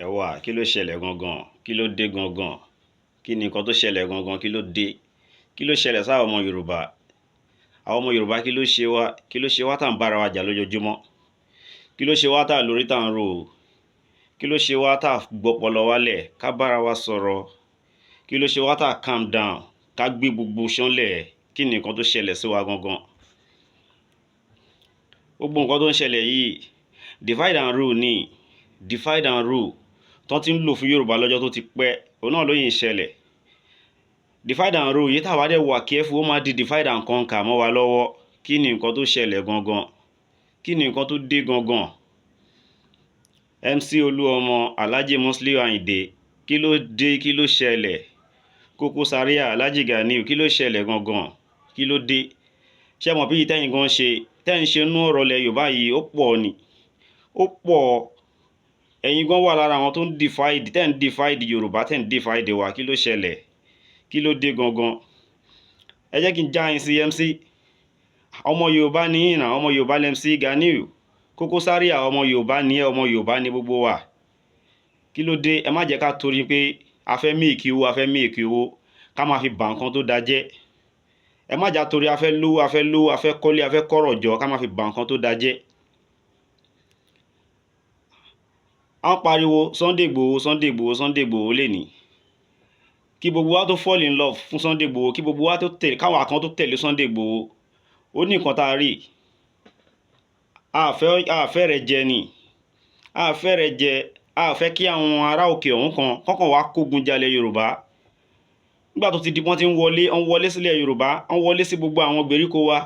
ẹ wá kí ló ṣẹlẹ̀ gangan, kí ló dé gangan, kí ni nǹkan tó ṣẹlẹ̀ gangan, kí ló dé, kí ló ṣẹlẹ̀ sáwọn ọmọ Yorùbá. Àwọn ọmọ Yorùbá kí ló ṣe wá, kí ló ṣe wá tá à ń bára wa jà lójoojúmọ́, kí ló ṣe wá tá à lórí tá à ń rò, kí ló ṣe wá tá à gbọ́pọlọ wálẹ̀ ká bára wa sọ̀rọ̀, kí ló ṣe wá tá à calm down ká gbé gbogbo ṣánlẹ̀. Kí ni nǹkan tó ṣẹlẹ̀ sí wa gangan. Gbogbo nǹkan tó ń ṣẹlẹ̀ yìí divide and rule ni, divide and rule tó ti ń lò fún Yorùbá lọ́jọ́ tó ti pẹ́, òun náà ló yìn ṣẹlẹ̀. Divide and rule yìí táwa dẹ̀ wà careful ó máa di divide and conquer mọ́ wa lọ́wọ́. Kí ni nǹkan tó ṣẹlẹ̀ gangan, kí ni nǹkan tó dé gangan. MC Oluomo, Alhaji Musiliu Ayinde, kí ló dé, kí ló ṣẹlẹ̀. Koko Zaria, Alhaji Ganiu, kí ló ṣẹlẹ̀ gangan, kí ló dé. Ṣé mọ̀ bí tẹ́yìn gan ṣe, tẹ́yìn ṣe nú ọ̀rọ̀ ilẹ̀ Yorùbá yìí ó pọ̀ ni, ó pọ̀. Ẹ̀yin gan wà lára àwọn tó ń divide, tẹ́ ń divide Yorùbá, tẹ́ ń divide wa. Kí ló ṣẹlẹ̀, kí ló dé gangan. Ẹ jẹ́ kí n já yín sí MC. Ọmọ Yorùbá ni yín náà, ọmọ Yorùbá lẹ MC Ganiu. Koko Zaria ọmọ Yorùbá ni ẹ, ọmọ Yorùbá ni gbogbo wa. Kí ló dé, ẹ má jẹ́ ká torí pé a fẹ́ make owó, a fẹ́ make owó ká máa fi bà nǹkan tó da jẹ́. Ẹ má jà torí a fẹ́ lówó, a fẹ́ lówó, a fẹ́ kọ́lé, a fẹ́ kọ́rọ̀ jọ ká máa fi bà nǹkan tó da jẹ́. À ń pariwo Sunday Igboho, Sunday Igboho, Sunday Igboho lẹ́ni. Kí gbogbo wa tó fall in love fún Sunday Igboho, kí gbogbo wa tó tẹ̀lé, káwọn kan tó tẹ̀lé Sunday Igboho, ó ní nǹkan tá a rí. A fẹ́ rẹ̀ jẹ ni, a fẹ́ rẹ̀ jẹ, a fẹ́ kí àwọn ará òkè ọ̀hún kọ́kàn wá kógun jalè Yorùbá. Nígbà tó ti di wọ́n ti ń wọlé sílẹ̀ Yorùbá, wọ́n wọlé sí gbogbo àwọn gbèríko wa.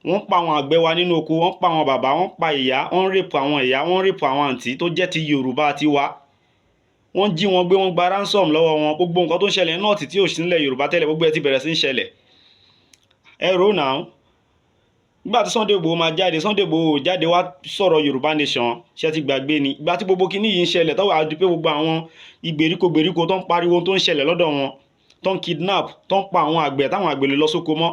Wọ́n pa àwọn àgbẹ̀ wa nínú oko, wọ́n pa àwọn bàbá, wọ́n pa ìyá, wọ́n rape àwọn ìyá, wọ́n rape àwọn àǹtí tó jẹ́ ti Yorùbá ti wa. Wọ́n jí wọn gbé, wọ́n gba ransom lọ́wọ́ wọn. Gbogbo nǹkan tó ń ṣẹlẹ̀ náà tí ò sí nílẹ̀ Yorùbá tẹ́lẹ̀, gbogbo ẹ ti bẹ̀rẹ̀ sí ń ṣẹlẹ̀. Ẹ rò náà. Nígbà tí Sunday Igboho máa jáde, Sunday Igboho jáde wá sọ̀rọ̀ Yorùbá nation, ṣé ti gbàgbé ni. Ìgbà tí gbogbo kinní yìí ń ṣẹlẹ̀ tó wà di pé gbogbo àwọn ìgbèríko tó ń pariwo tó ń ṣẹlẹ̀ lọ́dọ̀ wọn, tó ń kidnap, tó ń pa àwọn àgbẹ̀ táwọn àgbẹ̀ lè lọ sóko mọ́.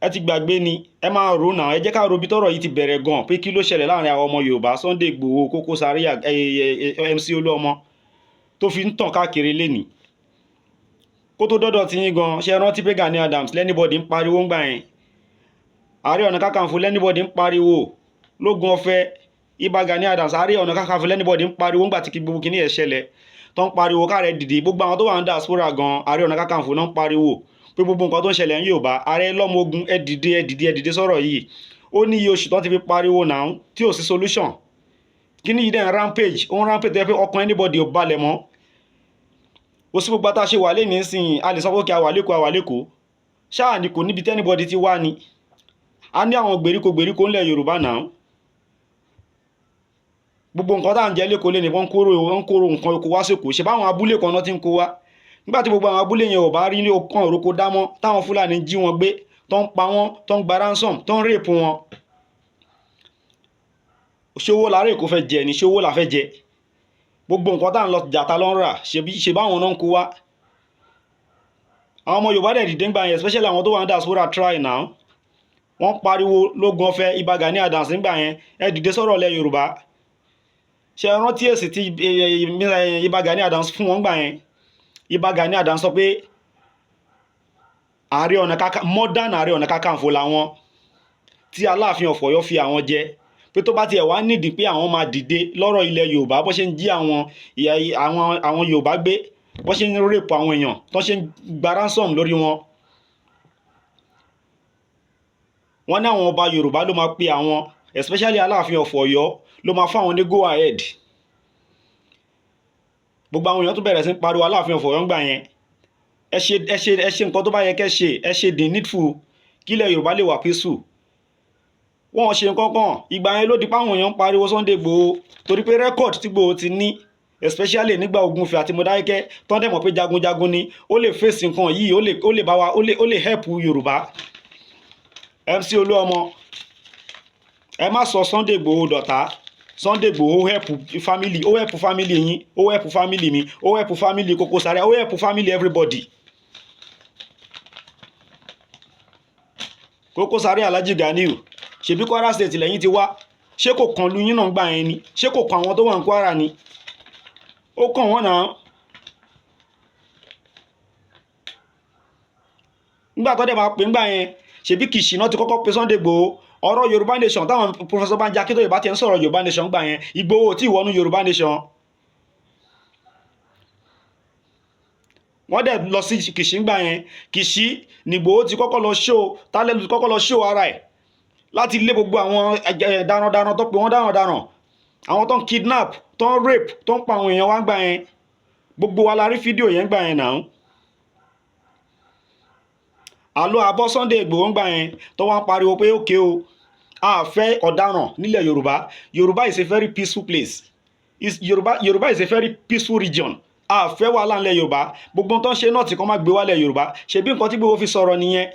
Ẹ ti gbàgbé ni. Ẹ máa rò náà, ẹ jẹ́ ká ro bí tọ́rọ̀ yìí ti bẹ̀rẹ̀ gan, pé kí ló ṣẹlẹ̀ láàrin àwọn ọmọ Yorùbá, Sunday Igboho, Koko Zaria, MC Oluomo tó fi ń tàn káàkiri lẹ́ni. Kó tó dọ́dọ̀ tí yín gan, ṣe rántí pé Gani Adams lẹ́nibọ̀dì ń pariwo ń gbà yẹn. Ààrẹ Ọ̀nà Kakanfò lẹ́nibọ̀dì ń pariwo. Lógun Ọ̀fẹ́, Ìbà Gani Adams, Ààrẹ Ọ̀nà Kakanfò lẹ́nibọ̀dì ń pariwo ńgbà tí gbogbo kinní ẹ̀ ṣẹlẹ̀. Tó ń pariwo káàrẹ dìde, gbogbo àwọn tó wà ní diaspora gan, Ààrẹ Ọ̀nà Kakanfò náà ń pariwo pé gbogbo nǹkan tó ń ṣẹlẹ̀ ní Yorùbá, ààrẹ lọ́mọ ogun ẹ dìde sọ̀rọ̀ yìí. Ó ní iye oṣù tó ti fi pariwo náà tí ò sí solution. Kinní yìí dẹ̀ ń rampage, ó ń rampage tó yẹ pé ọkàn anybody ò balẹ̀ mọ́. Ó sì gbogbo tá a ṣe wà lé nísìnyí, a lè sọ pé kí a wà lẹ́kọ̀ọ́. Ṣáà ni kò níbi tẹ́nibọ̀dì ti wá ni. A ní àwọn gbèríko ńlẹ̀ Yorùbá náà. Gbogbo nǹkan tá à ń jẹ lẹ́kọ̀ọ́ lé ní wọ́n kóró nǹkan oko wá sóko. Ṣé báwọn abúlé kan náà ti ń kó wá. Nígbà tí gbogbo àwọn abúlé yẹn ò bá rí ní ọkàn òroko dámọ́, táwọn Fúlàní jí wọn gbé, tó ń pa wọ́n, tó ń gba ransom, tó ń rape wọn. Ṣówó láàárẹ̀ kò fẹ́ jẹ ni, ṣówó la fẹ́ jẹ. Gbogbo nǹkan tá à ń lọ jàtà lọ ń rà, ṣe báwọn náà ń kó wá. Àwọn ọmọ Yorùbá dẹ̀ dìde ń gbà yẹn, especially àwọn tó wà ní diaspora try now. Wọ́n pariwo Lógun Ọ̀fẹ́, Ìbà Gani Adams nígbà yẹn, ẹ dìde sọ̀rọ̀ ilẹ̀ Yorùbá. Ṣé rántí èsì tí Ìbà Gani Adams fún wọn gbà yẹn. Ìbà Gani Adams sọ pé modern Ààrẹ Ọ̀nà Kakanfò làwọn, tí Aláàfin of Ọ̀yọ́ fi àwọn jẹ. Pé tó bá tiẹ̀ wá nídìí pé àwọn máa dìde lọ́rọ̀ ilẹ̀ Yorùbá, bó ṣe ń jí àwọn Yorùbá gbé, bó ṣe ń rape àwọn èèyàn, tó ṣe ń gba ransom lórí wọn. Wọ́n ní àwọn ọba Yorùbá ló máa pe àwọn, especially Aláàfin of Ọ̀yọ́ ló máa fún àwọn ní go ahead. Gbogbo àwọn èèyàn tó bẹ̀rẹ̀ sí ń pariwo Aláàfin of Ọ̀yọ́ ń gbà yẹn. Ẹ ṣe nǹkan tó bá yẹ kẹ́ ṣe, ẹ ṣe the needful kí ilẹ̀ Yorùbá lè wà peaceful. Wọ́n ṣe nǹkan kan, ìgbà yẹn ló di páwọn èèyàn ń pariwo Sunday Igboho torí pé record tí Igboho ti ní, especially nígbà Ògúnfẹ̀ àti Mọdákẹ́kẹ́ tó ń dẹ̀ mọ̀ pé jagunjagun ni, ó lè face nǹkan yìí, ó lè bá wa, ó lè help Yorùbá. MC Oluomo, ẹ má sọ Sunday Igboho dọ̀tá. Sunday Igboho help family, ó help family yín, ó help family mi, ó help family Koko Zaria, ó help family everybody. Koko Zaria, Alhaji Ganiu, ṣebí Kwara State lẹ́yìn ti wá. ṣé kò kàn lu yín náà gbà yẹn ni? Ṣé kò kàn àwọn tó wà ní Kwara ni? Ó kàn wọ́n náà. Nígbà tó dẹ̀ máa pè ńgbà yẹn, ṣebí Kìṣì náà ti kọ́kọ́ pe Sunday Igboho. Ọ̀rọ̀ Yorùbá nation táwọn Professor Banji Akíntóyè bá ti ń sọ̀rọ̀ Yorùbá nation gbà yẹn, Igboho ò tí ì wọnú Yorùbá nation. Wọ́n dẹ̀ lọ sí Kìṣì ńgbà yẹn. Kìṣì ni Igboho ti kọ́kọ́ lọ show, tálẹ́ ti kọ́kọ́ lọ show ara ẹ̀ láti lé gbogbo àwọn darandaran tó pe wọ́n darandaran, àwọn tó ń kidnap, tó ń rape, tó ń pa àwọn èèyàn wá gbà yẹn. Gbogbo wa la rí fídíò yẹn gbà yẹn náà. Àlọ́ àbọ̀ Sunday Igboho ńgbà yẹn tó wá ń pariwo pé òkè o, a fẹ́ ọ̀daràn nílẹ̀ Yorùbá. Yorùbá is a very peaceful place. Yorùbá is a very peaceful region. A fẹ́ wàhálà nílẹ̀ Yorùbá. Gbogbo tó ń ṣe náà tí kan máa gbé wálẹ̀ Yorùbá. Ṣebí nǹkan tí Igboho fi sọ̀rọ̀ nìyẹn.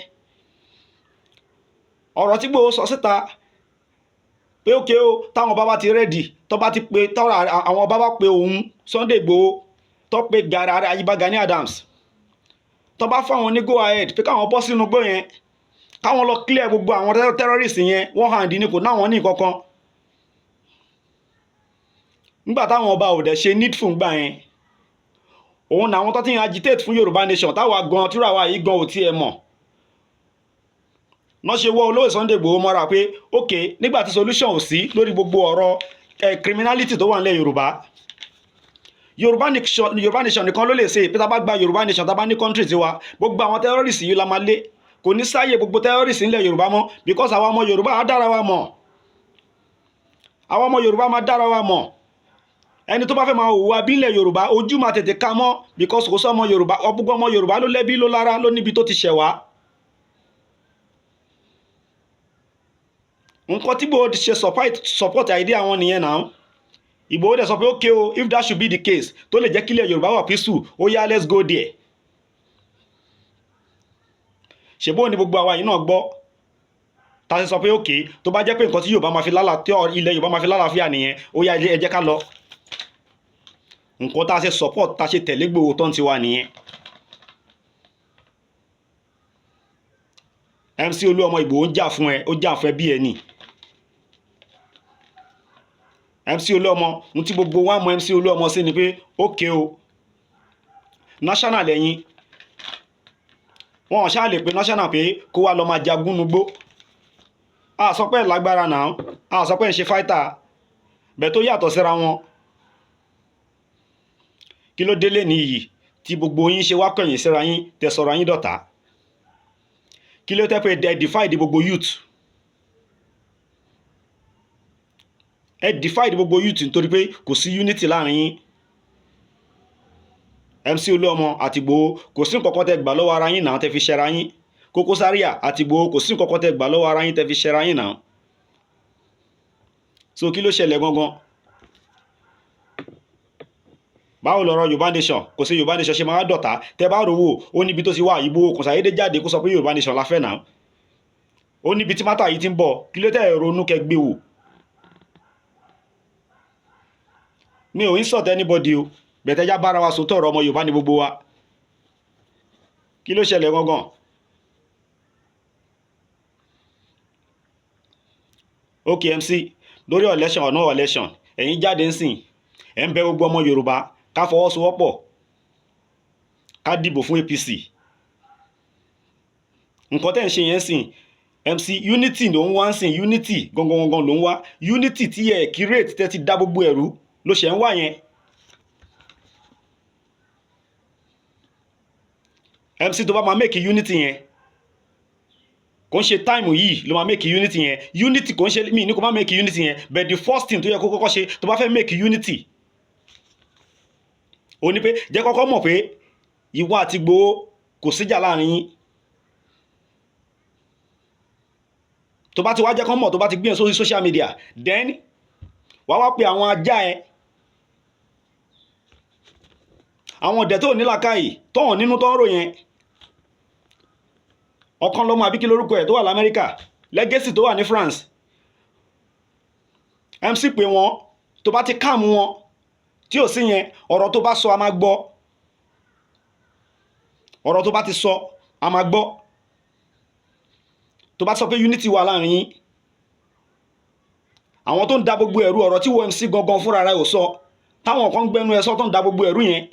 Ọ̀rọ̀ tí Igboho sọ síta pé òkè o, táwọn bàbá ti rẹ́dì, tó bá ti pe àwọn bàbá pe òun Sunday Igboho, tó pe Gani Adams, tó bá fáwọn ní go ahead pé káwọn bọ́ sínú gbó yẹn, káwọn lọ clear gbogbo àwọn terrorist yẹn one hand ní kò náwọn ní kankan. Nígbà táwọn ọba ò dẹ̀ ṣe needful gbà yẹn, òun làwọn tó ti ń agitate fún Yorùbá nation táwa gan tíra wa yìí gan ò tiẹ̀ mọ̀. Wọ́n ṣe wọ́ olóyè Sunday Igboho mọ́ra pé ok, nígbà tí solution ò sí lórí gbogbo ọ̀rọ̀ criminality tó wà nílẹ̀ Yorùbá, Yorùbá nation nìkan ló lè ṣe pé tá bá gba Yorùbá nation tá bá ní country tiwa, gbogbo àwọn terrorist yìí la máa lé. Kò ní sáyè gbogbo terrorist nílẹ̀ Yorùbá mọ́, because àwọn ọmọ Yorùbá á dára wa mọ̀. Àwọn ọmọ Yorùbá máa dára wa mọ̀. Ẹni tó bá fẹ́ máa hùwà bí nílẹ̀ Yorùbá, ojú máa tètè ká mọ́, because kò sọ ọmọ Yorùbá, gbogbo ọmọ Yorùbá ló lẹ́bí ló lára ló níbi tó ti ṣẹ̀ wá. Nǹkan tí Igboho ṣe support idea àwọn nìyẹn náà. Igboho dẹ̀ sọ pé okay o, if that should be the case, tó lè jẹ́ kílẹ̀ Yorùbá wà peaceful, ó yá let's go there. Ṣèbó ni gbogbo àwa yìí náà gbọ́ tá a ṣe sọ pé okay, tó bá jẹ́ pé nǹkan tí Yorùbá máa fi ilẹ̀ Yorùbá máa fi lálàáfíà nìyẹn, ó yá ẹ jẹ́ ká lọ. Nǹkan tá a ṣe support, tá a ṣe tẹ̀lé Igboho tó ń tiwa nìyẹn. MC Oluomo Igboho ń jà fún ẹ, ó jà fún ẹ bí ẹni. MC Oluomo, ohun tí gbogbo wa mọ̀ MC Oluomo sí ni pé okay o, national lẹ́yìn. Wọn ò ṣáà lè pe national pé kó wá lọ máa jagun nugbó. A sọ pé lágbára náà, a sọ pé ń ṣe fighter, bẹ́ẹ̀ tó yàtọ̀ síra wọn. Kí ló délé nìyí tí gbogbo yín ṣe wá kọ̀yìn síra yín, tẹ́ sọ̀rọ̀ yín dọ̀tá? Kí ló tẹ́ pé ẹ defy gbogbo youth? Ẹ defy gbogbo youth nítorí pé kò sí unity láàrin yín. MC Oluomo àti Igboho, kò sí nǹkan kan tẹ́ gbà lọ́wọ́ ara yín náà tẹ́ fi ṣẹra yín. Koko Zaria àti Igboho, kò sí nǹkan kan tẹ́ gbà lọ́wọ́ ara yín tẹ́ fi ṣẹra yín náà. So kí ló ṣẹlẹ̀ gangan? Báwo lọ̀rọ̀ Yorùbá nation, kò sí Yorùbá nation ṣe máa dọ̀tá? Tẹ́ bá rówó, ó níbi tó ti wà. Igboho kò ṣàyédé jáde kó sọ pé Yorùbá nation la fẹ́ náà. Ó níbi tí mátà yìí ti ń bọ̀. Kí ló tẹ́ ronú kẹ́ gbé wò? Mi ò insult anybody o, bẹ̀tẹ̀ já bára wa sòótọ́ ọ̀rọ̀ ọmọ Yorùbá ní gbogbo wa. Kí ló ṣẹlẹ̀ gangan? Okay MC, lórí election or no election, ẹ̀yin jáde ń sìn, ẹ̀ ń bẹ gbogbo ọmọ Yorùbá ká fọwọ́sowọ́pọ̀, ká dìbò fún APC. Nǹkan tẹ́ ń ṣe yẹn sìn, MC, unity ló ń wá ń sìn, unity gangan ló ń wá. Unity tí ẹ̀ create tẹ́ ti dá gbogbo ẹ̀rú ló ṣe ń wá yẹn. MC tó bá máa make unity yẹn, kò ń ṣe time yìí ló máa make unity yẹn. Unity kò ń ṣe mí ní kò máa make unity yẹn, but the first thing tó yẹ kó kọ́kọ́ ṣe tó bá fẹ́ make unity, ó ní pé jẹ́ kọ́kọ́ mọ̀ pé ìwọ àti Igboho kò síjà láàrin yín. Tó bá ti wá jẹ́ kó mọ̀, tó bá ti gbé sórí social media, then wá pe àwọn ajá ẹ, àwọn ọ̀dẹ̀ tó ní làákàyè tó hàn nínú tó ń rò yẹn. Ọ̀kan lọ́mọ àbí kí lórúkọ ẹ̀ tó wà l'Amẹ́ríkà, Legacy tó wà ní France. MC pé wọn, tó bá ti calm wọn, tí ò sí yẹn, ọ̀rọ̀ tó bá sọ a máa gbọ́. Ọ̀rọ̀ tó bá ti sọ a máa gbọ́. Tó bá sọ pé unity wà láàrin yín, àwọn tó ń da gbogbo ẹ̀rú ọ̀rọ̀ tí wọ́n MC gangan fúnra rẹ̀ ò sọ táwọn kan gbẹnu ẹ sọ tó ń da gbogbo ẹ̀rú yẹn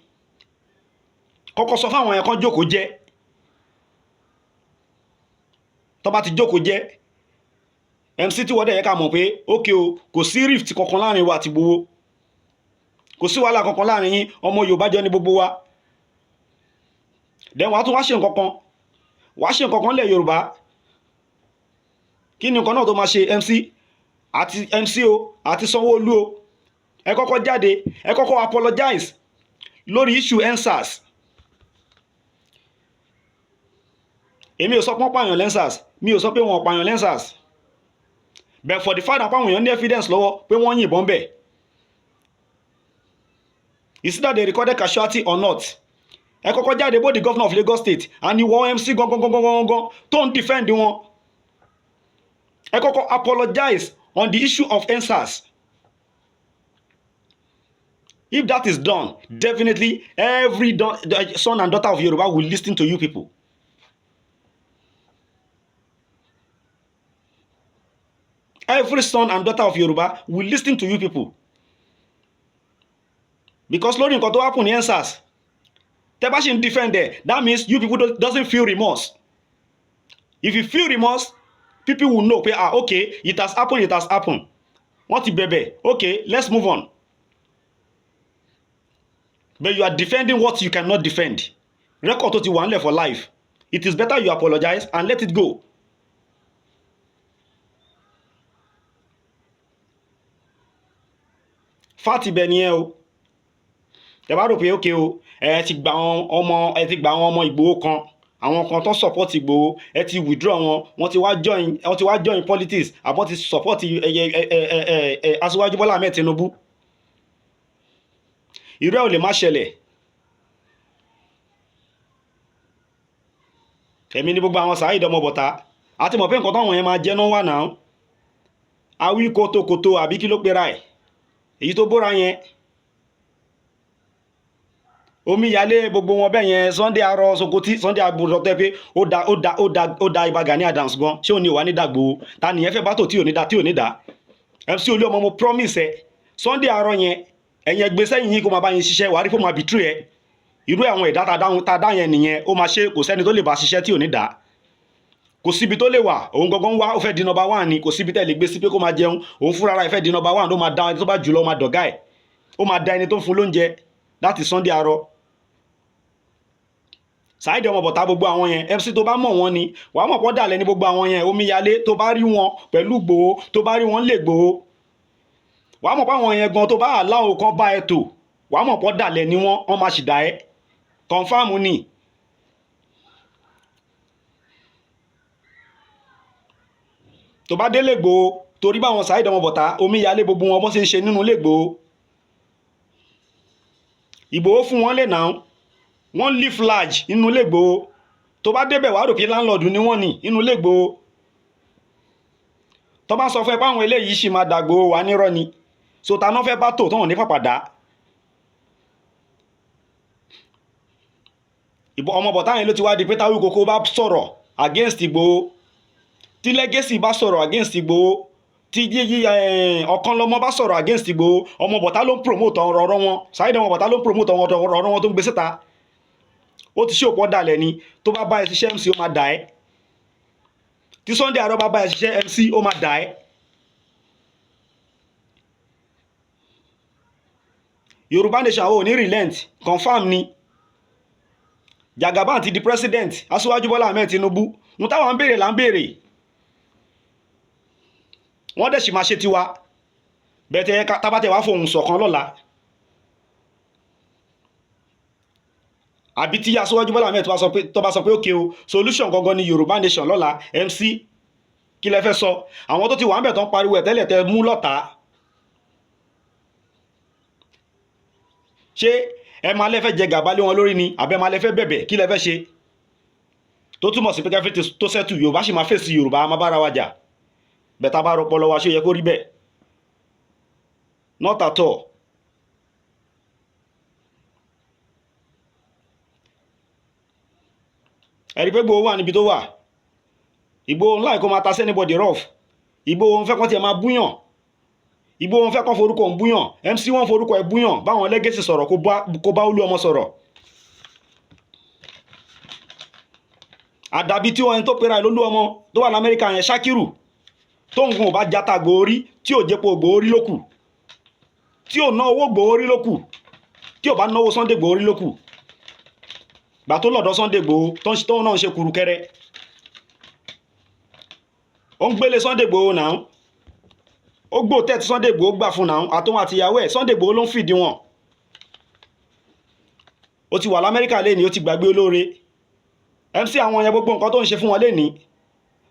kọ́kọ́ sọ fáwọn yẹn kan jókòó jẹ́ tó bá ti jókòó jẹ́ MC tí wọ́n dẹ̀ yẹ ká mọ̀ pé ókè o kò sí rift kankan láàrin wa àti Igboho kò sí wàhálà kankan láàrin yín ọmọ Yorùbá jọ ní gbogbo wa then wàá tún wá ṣe nǹkan kan lẹ̀ Yorùbá kí ni nǹkan náà tó máa ṣe MC o àti Sanwó-Olú o ẹ kọ́kọ́ jáde ẹ kọ́kọ́ apologize lórí issue EndSARS èmi ò sọ pé wọ́n pààyàn lẹ́nsàs mi ò sọ pé wọ́n pààyàn lẹ́nsàs but for the fact that àwọn èèyàn ní evidence lọ́wọ́ pé wọ́n yìnbọn bẹ̀ is that they recorded casualty or not ẹ kọ́kọ́ jáde both the governor of Lagos State and ìwọ MC gangan tó ń defend wọn ẹ kọ́kọ́ apologize on the issue of EndSARS. If that is done, definitely every son and daughter of Yoruba will listen to you people. Every son and daughter of Yoruba will listen to you people. Because lórí nǹkan tó happen ní EndSARS, tẹ́ bá ṣe ń defend there, that means you people doesn't feel remorse. If you feel remorse, people will know, okay, it has happened. Wọ́n ti bẹ̀bẹ̀, okay, let's move on. But you are defending what you cannot defend. Record tó ti wà nílẹ̀ for life. It is better you apologize and let it go. Fati ibẹ̀ nìyẹn o. Tẹ́ bá rò pé okay o, ẹ ti gba àwọn ọmọ Igboho kan, àwọn kan tó support Igboho, ẹ ti withdraw wọn, wọ́n ti wá join politics, àbọ̀ ti support Aṣíwájú Bọ́lá Ahmed Tinubu. Irú ẹ̀ ò lè má ṣẹlẹ̀. Èmi ní gbogbo àwọn Saheed ọmọ bọ̀tá àti mọ̀ pé nǹkan táwọn yẹn máa jẹ́ náà wà náà. Awí kótókótó àbí kí ló pera ẹ̀ èyí tó bóra yẹn. Omíyalé gbogbo wọn bẹ́ẹ̀ yẹn Sunday arọ Sokoti Sunday agbóhùn tẹ́ pé ó da Ìbà Gani Adams gan ṣé òní ìwà ní dàgbò ta nìyẹn fẹ́ bá tò tí ò ní dá MC Oluomo mo promise ẹ Sunday arọ yẹn ẹ̀yìn ẹgbẹ́ sẹ́yìn yín kó máa bá yín ṣiṣẹ́ wàá rí fún máa bìtú ẹ irú àwọn ẹ̀dá ta dá yẹn nìyẹn ó máa ṣe kò sẹ́ni tó lè bá ṣiṣẹ́ tí ò ní dá kò síbi tó lè wà òun gangan wá ó fẹ́ di number one ni kò síbi tẹ́ lè gbé sí pé kó máa jẹun òun fúnra rẹ̀ fẹ́ di number one ó máa dá ẹni tó bá jùlọ ó máa dọ̀gá ẹ̀ ó máa dá ẹni tó ń fún lóúnjẹ láti Sunday arọ Saheed ọmọ bọ̀tá gbogbo àwọn yẹn MC tó bá mọ̀ wọ́n ni wàá mọ̀ pọ́ dàlẹ́ ní gbogbo àwọn yẹn Omíyalé tó bá rí wọn pẹ̀lú Igboho tó bá rí wọn lè Igboho wàá mọ̀ pọ́ àwọn yẹn gan tó bá aláwọ̀ kan bá ẹ tò wàá mọ̀ pọ́ dàlẹ́ ni wọ́n máa ṣì dá ẹ confam ni. Tó bá délé Igboho torí báwọn Saheed ọmọ bọ̀tá Omíyalé gbogbo wọn bó ṣe ń ṣe nínú ilé Igboho Igboho fún wọn lè náà wọ́n live large nínú ilé Igboho tó bá débẹ̀ wàá rò pé landlord ni wọ́n ní nínú ilé Igboho tó bá sọ fún ẹ pé àwọn eléyìí ṣì máa dàgbò wà nírọ́ ni so ta náà fẹ́ bá tò tán ní pàpàdà ọmọ bọ̀tá yẹn ló ti wá di pé táwọn ìkókó bá sọ̀rọ̀ against Igboho tí Legacy bá sọ̀rọ̀ against Igboho tí Ọ̀kanlọ́mọ bá sọ̀rọ̀ against Igboho ọmọ bọ̀tá ló ń promote ọ̀rọ̀ wọn Saheed ọmọ bọ̀tá ló ń promote ọ̀rọ̀ wọn tó ń gbé síta ó ti ṣe òpó dàlẹ̀ ni tó bá bá ẹ ṣiṣẹ́ MC ó máa dà ẹ́ tí Sunday arọ bá bá ẹ ṣiṣẹ́ MC ó máa dà ẹ́ Yorùbá nation àwọn ò ní relent confam ni Jagaban ti di president Aṣíwájú Bọ́lá Ahmed Tinubu mo táwọn ń béèrè là ń béèrè wọ́n dẹ̀ sì máa ṣe tiwa bẹ̀tẹ̀ tábàtẹ̀ wá fohùn ṣọ̀kan lọ́la àbí tí Aṣíwájú Bọ́lá Ahmed tó bá sọ pé okay o solution gangan ni Yorùbá nation lọ́la MC kí lẹ fẹ́ sọ àwọn tó ti wà ń bẹ̀ tán pariwo ẹ̀ tẹ́lẹ̀ tẹ́ mú lọ́ta ṣé ẹ máa lẹ́fẹ́ jẹ gàba lé wọn lórí ni àbẹ́ máa lẹ́fẹ́ bẹ̀bẹ̀ kí lẹ fẹ́ ṣe tó túmọ̀ sí pé kẹfẹ́ tó sẹ́tù Yorùbá sì máa fèsì Yorùbá máa bára wa jà bẹ̀tà bá rọpò lọ́wọ́ ṣó yẹ kó rí bẹ́ẹ̀ not at all. ẹ̀rí pé Igboho wà níbi tó wà Igboho ńlá ìkó máa ta sẹ́nibọ̀dì rough Igboho ń fẹ́ kọ́ tiẹ̀ máa búyàn Igboho fẹ́ kàn forúkọ ń búyàn, MC wọn forúkọ ẹ̀ búyàn, báwọn Legacy sọ̀rọ̀ kó bá Oluomo sọ̀rọ̀. Àdàbí tí wọn tó pera ẹ̀ Oluomo tó wà l'Amẹ́ríkà yẹn, Ṣákírù, tó ń gun ò bá jata gbòórí, tí ò jẹ́pọ̀ gbòórí lókù, tí ò ná owó gbòórí lókù, tí ò bá náwó Sunday gbòórí lókù. Gbà tó lọ́dọ̀ Sunday Igboho tó náà ń ṣe kùrùkẹrẹ. Ó ń gbélé Sunday Igboho náà. Ó gbó tẹ́ tí Sunday Igboho gbà fún náà, àtòun àti ìyàwó ẹ̀, Sunday Igboho ló ń fìdí wọn. Ó ti wà l'Amẹ́ríkà lénìí, ó ti gbàgbé olóore. MC àwọn yẹn gbogbo nǹkan tó ń ṣe fún wọn lénìí,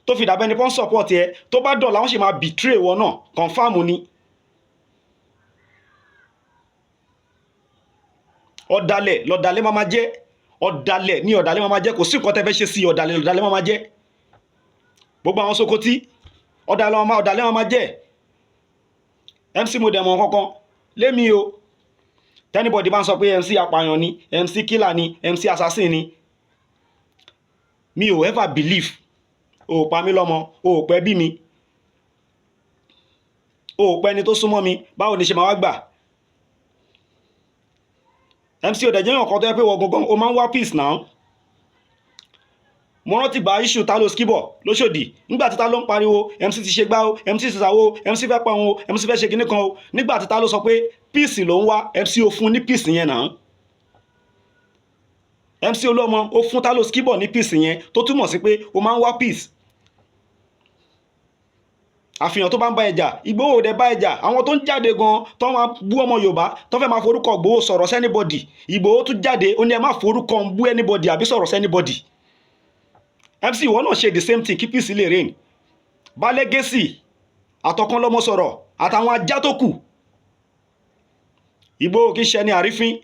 tó fi dàbẹ́ ni pọ́n support ẹ, tó bá dọ̀la wọ́n sì máa betray wọn náà, confam ni. Ọ̀dàlẹ̀ lọ̀dàlẹ̀ máa jẹ́, ọ̀dàlẹ̀ ní ọ̀dàlẹ̀ máa jẹ́, kò sí nǹkan tẹ́ fẹ́ ṣe sí ọ̀dàlẹ̀ lọ̀dàlẹ̀ máa jẹ́. Gbogbo àwọn Sokoti ọ̀dàlẹ̀ máa jẹ́. MC mo dẹ̀ mọ̀ kankan lémi o. Tẹ́nibọ̀dì bá ń sọ pé MC apààyàn ni, MC killer ni, MC assassin ni, mi ò ever believe. O pa mí lọ́mọ, o pẹ́ bí mi, o pẹ́ ni tó súnmọ́ mi, báwo ni ṣe máa wá gbà? MC ò dẹ̀ jẹ́ èèyàn kan tó yẹ pé wọ́n gangan o máa ń wá peace now. Mo rántí gba issue ta ló skibọ̀ lóṣòdì, nígbà tí ta ló ń pariwo MC ti ṣe gbá o, MC ti ṣàwo, MC fẹ́ pa òun o, MC fẹ́ ṣe kinní kan o, nígbà tí ta ló sọ pé peace ló ń wá, MC ò fún ní peace yẹn náà. MC Oluomo ó fún ta ló skibọ̀ ní peace yẹn, tó túmọ̀ sí pé o máa ń wá peace. Àfihàn tó bá ń bá ẹjà, Igboho dẹ̀ bá ẹjà, àwọn tó ń jáde gan tó máa bú ọmọ Yorùbá tó fẹ́ máa forúkọ Igboho sọ̀rọ̀ sí anybody, Igboho tún jáde ó ní ẹ má forúkọ ń bú anybody àbí sọ̀rọ̀ sí anybody. MC ìwọ náà ṣe the same thing kí peace lè reign. Bá Legacy àtọkàn lọ́mọ sọ̀rọ̀ àtàwọn ajá tó kù. Igboho kì í ṣe ní àrífín.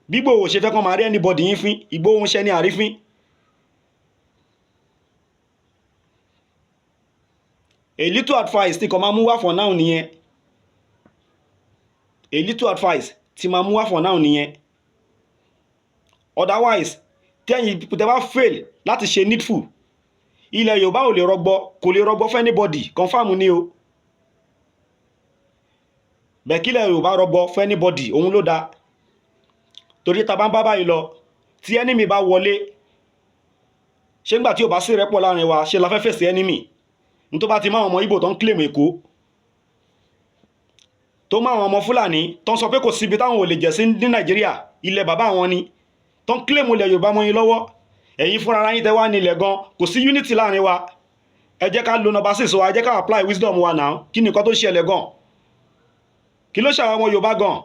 Bí Igboho ṣe fẹ́ kàn máa rí anybody yín fín, Igboho ń ṣe ní àrífín. A little advice tí kò máa mú wá for now nìyẹn. A little advice tí máa mú wá for now nìyẹn. Otherwise, tẹ́yìn tẹ́ bá fail láti ṣe needful, ilẹ̀ Yorùbá ò lè rọgbọ, kò lè rọgbọ fún anybody, confam ni o. Bẹ́ẹ̀ kí ilẹ̀ Yorùbá rọgbọ fún anybody, òun ló dá. Torí ta bá ń bá báyìí lọ, tí enemy bá wọlé, ṣé ńgbà tí ò bá sí rẹ́pọ̀ láàrin wa, ṣe la fẹ́ fèsì enemy. Ní tó bá ti máa ọmọ Igbo tó ń claim Èkó, tó máa ọmọ Fúlàní tó ń sọ pé kò síbi táwọn ò lè jẹ̀ sí ní Nàìjíríà, ilẹ̀ bàbá wọn ni, tó ń claim ilẹ̀ Yorùbá mọ́ yín lọ́wọ́. Ẹ̀yin fúnra ara yín tẹ́ wá ní ilẹ̀ gan, kò sí unity láàrin wa. Ẹ jẹ́ ká lo number 6 wa, ẹ jẹ́ ká apply wisdom wa now. Kí ni nǹkan tó ṣẹlẹ̀ gan? Kí ló ṣàwọn ọmọ Yorùbá gan?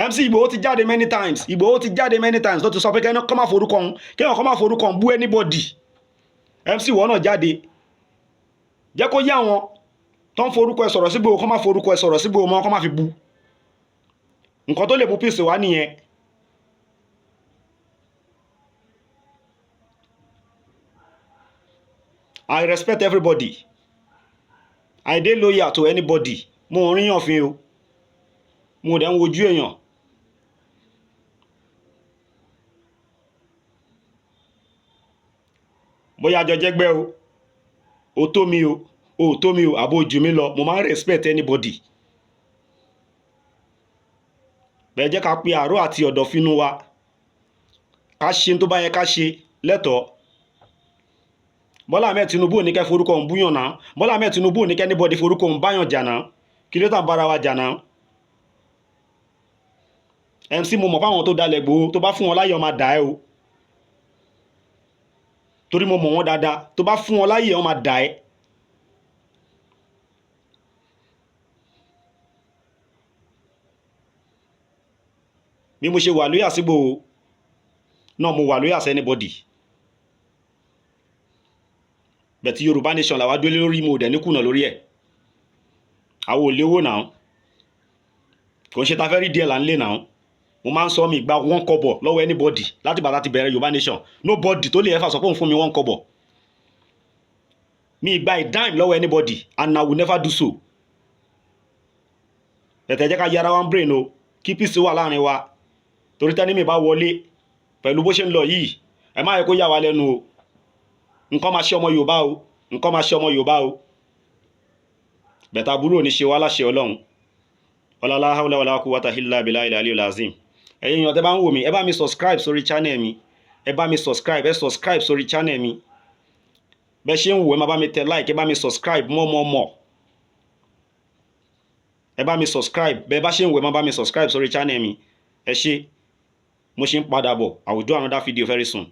MC Igboho ti jáde many times, Igboho ti jáde many times tó ti sọ pé kẹ́ni kọ́ máa forúkọ òun, kéèyàn kọ́ máa forúkọ òun bú anybody. MC wọ́n náà jáde, jẹ́ kó yá wọn tó ń forúkọ ẹ sọ̀rọ̀ sí Igboho, kọ́ máa forúkọ ẹ sọ̀rọ̀ sí Igboho mọ́, kọ́ máa fi bú. Nǹkan tó lè mú peace wá nìyẹn. I respect everybody. I dey loyal to anybody. Mo rí yàn fin o. Mo dẹ̀ ń wojú èèyàn. Bóyá jọ jẹ́gbẹ́ o. O tó mi o. O tó mi o. Àbò jù mí lọ. Mo máa ń respect anybody. Bẹ́ẹ̀ jẹ́ ká pe àárọ̀ àti ọ̀dọ̀fínú wa. Ká ṣe tó bá yẹ ká ṣe lẹ́tọ̀ọ́. Bọ́lá Ahmed Tinubu ò ní kẹ́ forúkọ ń búyàn náà. Bọ́lá Ahmed Tinubu ò ní kẹ́ anybody forúkọ ń báyàn jà náà. Kí ló tàn bára wa jà náà? MC mo mọ̀ fáwọn tó dalẹ̀ Igboho, tó bá fún wọn láyé ọmọ dà ẹ́ o. Torí mo mọ̀ wọ́n dáadáa, tó bá fún wọn láyé ọmọ dà ẹ́. Bí mo ṣe wà lóyà sí Igboho náà, mo wà lóyà sí anybody. Bẹ̀ tí Yorùbá nation làwa dúró lórí, mo dẹ̀ ní kùnà lórí ẹ̀. Àwọn ò léwó náà. Kò ń ṣe ta fẹ́ rí díẹ̀ là ń lé náà. Mo máa ń sọ mi gba 1 kobo lọ́wọ́ anybody láti bàtà ti bẹ̀rẹ̀ Yorùbá nation. Nobody tó lè ever sọ pé òun fún mi 1 kobo. Mi gba a dime lọ́wọ́ anybody and I will never do so. Bẹ̀tẹ̀ jẹ́ ká yára wa ń brain o. Kí peace wà láàrin wa. Torí tẹ́ni mi bá wọlé pẹ̀lú bó ṣe ń lọ yìí, ẹ má yẹ kó yà wá lẹ́nu o. Nǹkan máa ṣe ọmọ Yorùbá o. Nǹkan máa ṣe ọmọ Yorùbá o. bẹ̀tà burú ò ní ṣe wá láṣẹ Ọlọ́run. Ọlá hawla wala quwwata illa billahi al-aliyyil azim. Ẹ̀yin èèyàn tẹ́ bá ń wò mí, ẹ bá mi subscribe sórí channel mi. Ẹ bá mi subscribe sórí channel mi. Bẹ́ ṣe ń wò, ẹ máa bá mi tẹ like, ẹ bá mi subscribe mọ́. Ẹ bá mi subscribe, bẹ́ bá ṣe ń wò, ẹ máa bá mi subscribe sórí channel mi. Ẹ ṣé, mo ṣe ń padà bọ̀. I will do another video very soon.